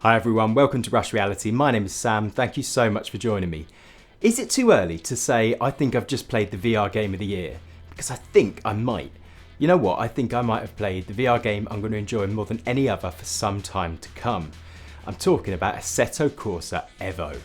Hi everyone, welcome to Rush Reality. My name is Sam, thank you so much for joining me. Is it too early to say I think I've just played the VR game of the year? Because I think I might. You know what, I think I might have played the VR game I'm going to enjoy more than any other for some time to come. I'm talking about Assetto Corsa Evo.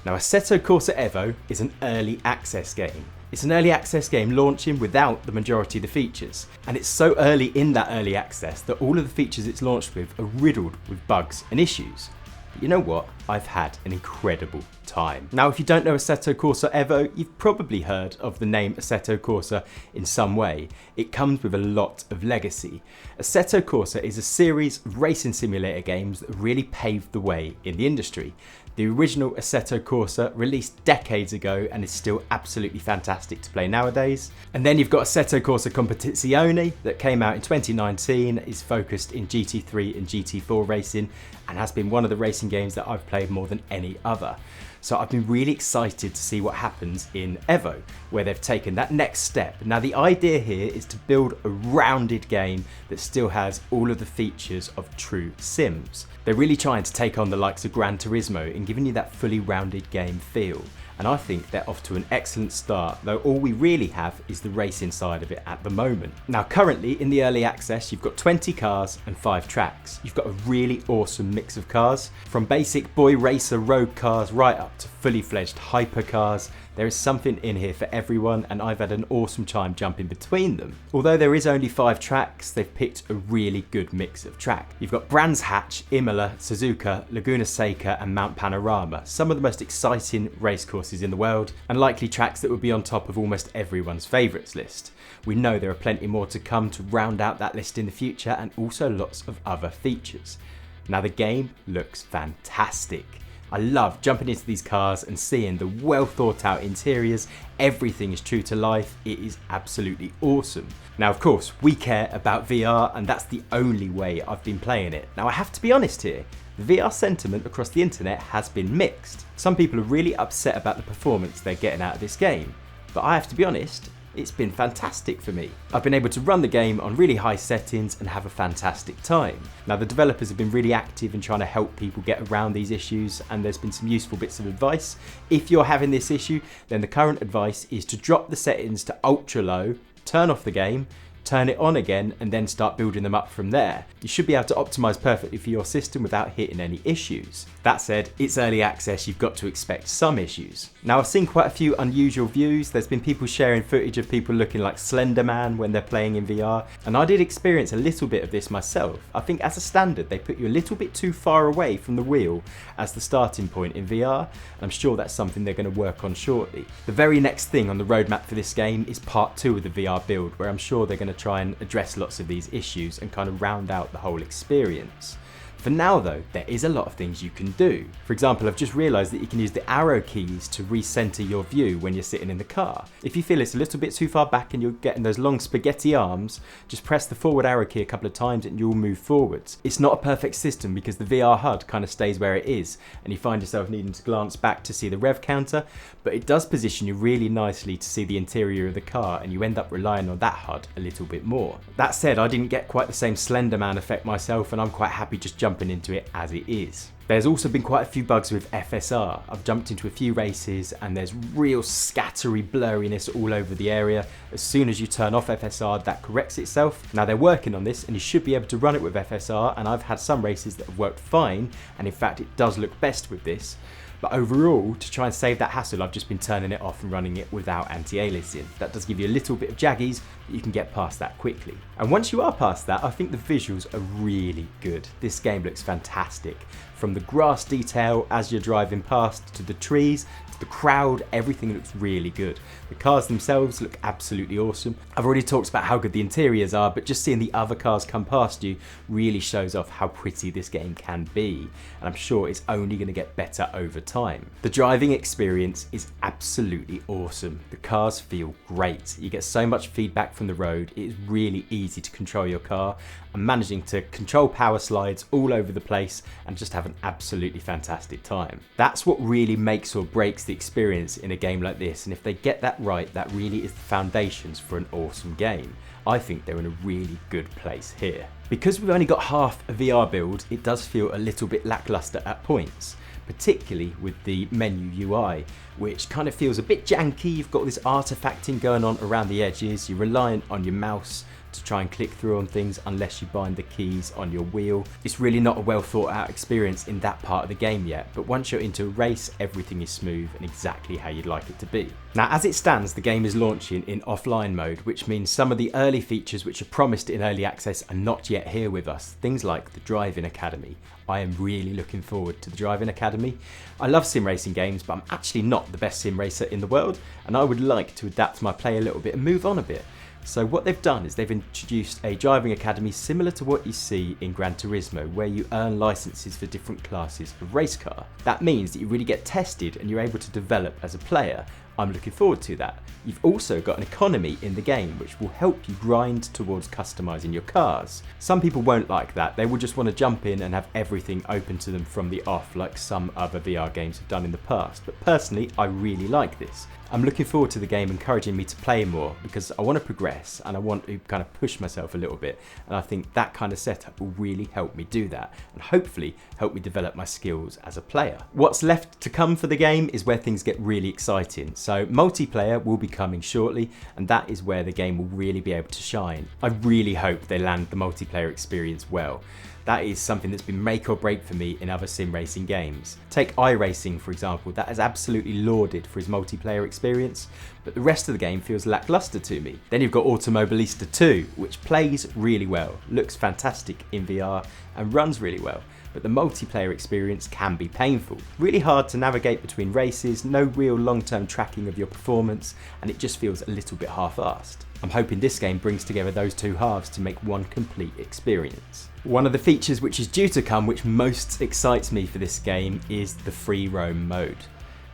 Now, Assetto Corsa Evo is an early access game. It's an early access game launching without the majority of the features. And it's so early in that early access that all of the features it's launched with are riddled with bugs and issues. But you know what? I've had an incredible time. Now, if you don't know Assetto Corsa Evo, you've probably heard of the name Assetto Corsa in some way. It comes with a lot of legacy. Assetto Corsa is a series of racing simulator games that really paved the way in the industry. The original Assetto Corsa released decades ago and is still absolutely fantastic to play nowadays. And then you've got Assetto Corsa Competizione that came out in 2019, is focused in GT3 and GT4 racing and has been one of the racing games that I've played more than any other. So I've been really excited to see what happens in Evo, where they've taken that next step. Now the idea here is to build a rounded game that still has all of the features of true sims. They're really trying to take on the likes of Gran Turismo and giving you that fully rounded game feel. And I think they're off to an excellent start, though all we really have is the racing side of it at the moment. Now currently in the early access you've got 20 cars and 5 tracks. You've got a really awesome mix of cars, from basic boy racer road cars right up to fully fledged hypercars. There is something in here for everyone and I've had an awesome time jumping between them. Although there is only 5 tracks, they've picked a really good mix of track. You've got Brands Hatch, Imola, Suzuka, Laguna Seca and Mount Panorama, some of the most exciting race courses in the world and likely tracks that would be on top of almost everyone's favourites list. We know there are plenty more to come to round out that list in the future and also lots of other features. Now the game looks fantastic. I love jumping into these cars and seeing the well thought out interiors. Everything is true to life. It is absolutely awesome. Now, of course, we care about VR and that's the only way I've been playing it. Now, I have to be honest here. The VR sentiment across the internet has been mixed. Some people are really upset about the performance they're getting out of this game. But I have to be honest, it's been fantastic for me. I've been able to run the game on really high settings and have a fantastic time. Now the developers have been really active in trying to help people get around these issues and there's been some useful bits of advice. If you're having this issue, then the current advice is to drop the settings to ultra low, turn off the game, turn it on again and then start building them up from there. You should be able to optimize perfectly for your system without hitting any issues. That said, it's early access, you've got to expect some issues. Now I've seen quite a few unusual views. There's been people sharing footage of people looking like Slender Man when they're playing in VR, and I did experience a little bit of this myself. I think as a standard they put you a little bit too far away from the wheel as the starting point in VR, and I'm sure that's something they're going to work on shortly. The very next thing on the roadmap for this game is part 2 of the VR build, where I'm sure they're going to try and address lots of these issues and kind of round out the whole experience. For now though, there is a lot of things you can do. For example, I've just realised that you can use the arrow keys to recenter your view when you're sitting in the car. If you feel it's a little bit too far back and you're getting those long spaghetti arms, just press the forward arrow key a couple of times and you'll move forwards. It's not a perfect system because the VR HUD kind of stays where it is and you find yourself needing to glance back to see the rev counter, but it does position you really nicely to see the interior of the car and you end up relying on that HUD a little bit more. That said, I didn't get quite the same Slender Man effect myself and I'm quite happy just jumping into it as it is. There's also been quite a few bugs with FSR. I've jumped into a few races and there's real scattery blurriness all over the area. As soon as you turn off FSR, that corrects itself. Now they're working on this and you should be able to run it with FSR, and I've had some races that have worked fine, and in fact it does look best with this. But overall, to try and save that hassle, I've just been turning it off and running it without anti-aliasing. That does give you a little bit of jaggies, but you can get past that quickly. And once you are past that, I think the visuals are really good. This game looks fantastic. From the grass detail as you're driving past, to the trees, to the crowd, everything looks really good. The cars themselves look absolutely awesome. I've already talked about how good the interiors are, but just seeing the other cars come past you really shows off how pretty this game can be. And I'm sure it's only going to get better over time. The driving experience is absolutely awesome. The cars feel great. You get so much feedback from the road. It is really easy to control your car. I'm managing to control power slides all over the place and just have an absolutely fantastic time. That's what really makes or breaks the experience in a game like this, and if they get that right, that really is the foundations for an awesome game. I think they're in a really good place here. Because we've only got half a VR build, it does feel a little bit lackluster at points, particularly with the menu UI, which kind of feels a bit janky. You've got this artifacting going on around the edges, you're reliant on your mouse to try and click through on things unless you bind the keys on your wheel. It's really not a well thought out experience in that part of the game yet, but once you're into a race, everything is smooth and exactly how you'd like it to be. Now, as it stands, the game is launching in offline mode, which means some of the early features which are promised in early access are not yet here with us. Things like the Driving Academy. I am really looking forward to the Driving Academy. I love sim racing games, but I'm actually not the best sim racer in the world, and I would like to adapt my play a little bit and move on a bit. So what they've done is they've introduced a driving academy similar to what you see in Gran Turismo, where you earn licenses for different classes of race car. That means that you really get tested and you're able to develop as a player. I'm looking forward to that. You've also got an economy in the game which will help you grind towards customizing your cars. Some people won't like that. They will just want to jump in and have everything open to them from the off, like some other VR games have done in the past. But personally, I really like this. I'm looking forward to the game encouraging me to play more because I want to progress and I want to kind of push myself a little bit, and I think that kind of setup will really help me do that and hopefully help me develop my skills as a player. What's left to come for the game is where things get really exciting. So multiplayer will be coming shortly, and that is where the game will really be able to shine. I really hope they land the multiplayer experience well. That is something that's been make or break for me in other sim racing games. Take iRacing for example, that is absolutely lauded for his multiplayer experience, but the rest of the game feels lackluster to me. Then you've got Automobilista 2, which plays really well, looks fantastic in VR and runs really well, but the multiplayer experience can be painful. Really hard to navigate between races, no real long-term tracking of your performance, and it just feels a little bit half-assed. I'm hoping this game brings together those two halves to make one complete experience. One of the features which is due to come, which most excites me for this game, is the free roam mode.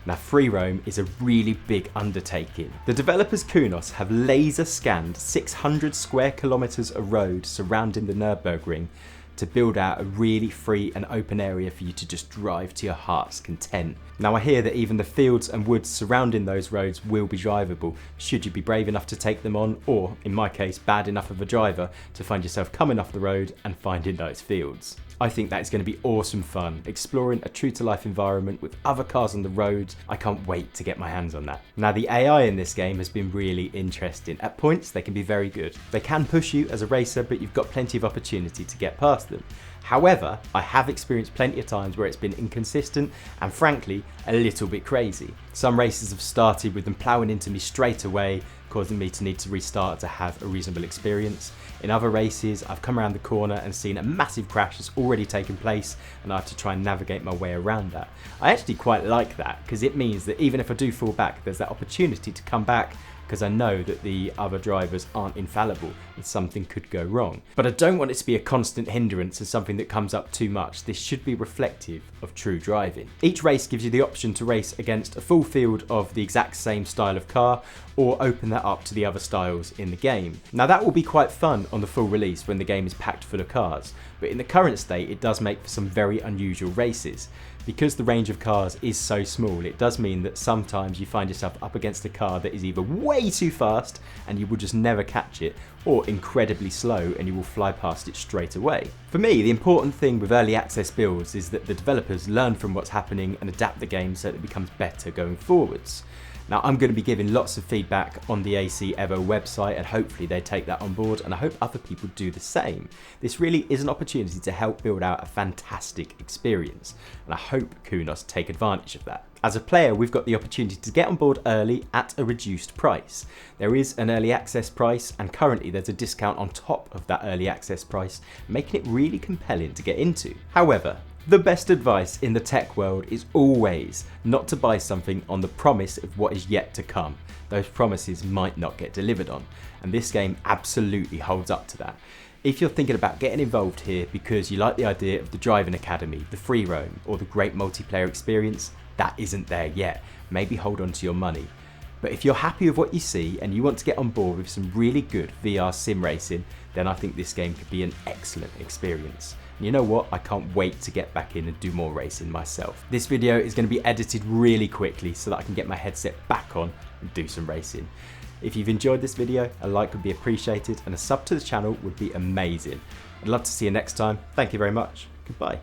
Now, free roam is a really big undertaking. The developers Kunos have laser scanned 600 square kilometers of road surrounding the Nürburgring to build out a really free and open area for you to just drive to your heart's content. Now, I hear that even the fields and woods surrounding those roads will be drivable should you be brave enough to take them on, or in my case, bad enough of a driver to find yourself coming off the road and finding those fields. I think that is going to be awesome fun, exploring a true to life environment with other cars on the road. I can't wait to get my hands on that. Now, the AI in this game has been really interesting. At points, they can be very good. They can push you as a racer, but you've got plenty of opportunity to get past them. However, I have experienced plenty of times where it's been inconsistent and frankly, a little bit crazy. Some races have started with them ploughing into me straight away, causing me to need to restart to have a reasonable experience. In other races, I've come around the corner and seen a massive crash that's already taken place, and I have to try and navigate my way around that. I actually quite like that, because it means that even if I do fall back, there's that opportunity to come back, because I know that the other drivers aren't infallible and something could go wrong. But I don't want it to be a constant hindrance and something that comes up too much. This should be reflective of true driving. Each race gives you the option to race against a full field of the exact same style of car, or open that up to the other styles in the game. Now, that will be quite fun on the full release when the game is packed full of cars, but in the current state it does make for some very unusual races. Because the range of cars is so small, it does mean that sometimes you find yourself up against a car that is either way too fast and you will just never catch it, or incredibly slow and you will fly past it straight away. For me, the important thing with early access builds is that the developers learn from what's happening and adapt the game so that it becomes better going forwards. Now, I'm going to be giving lots of feedback on the AC Evo website, and hopefully they take that on board, and I hope other people do the same. This really is an opportunity to help build out a fantastic experience, and I hope Kunos take advantage of that. As a player, we've got the opportunity to get on board early at a reduced price. There is an early access price, and currently there's a discount on top of that early access price, making it really compelling to get into. However, the best advice in the tech world is always not to buy something on the promise of what is yet to come. Those promises might not get delivered on, and this game absolutely holds up to that. If you're thinking about getting involved here because you like the idea of the driving academy, the free roam, or the great multiplayer experience, that isn't there yet. Maybe hold on to your money. But if you're happy with what you see and you want to get on board with some really good VR sim racing, then I think this game could be an excellent experience. And you know what? I can't wait to get back in and do more racing myself. This video is going to be edited really quickly so that I can get my headset back on and do some racing. If you've enjoyed this video, a like would be appreciated and a sub to the channel would be amazing. I'd love to see you next time. Thank you very much. Goodbye.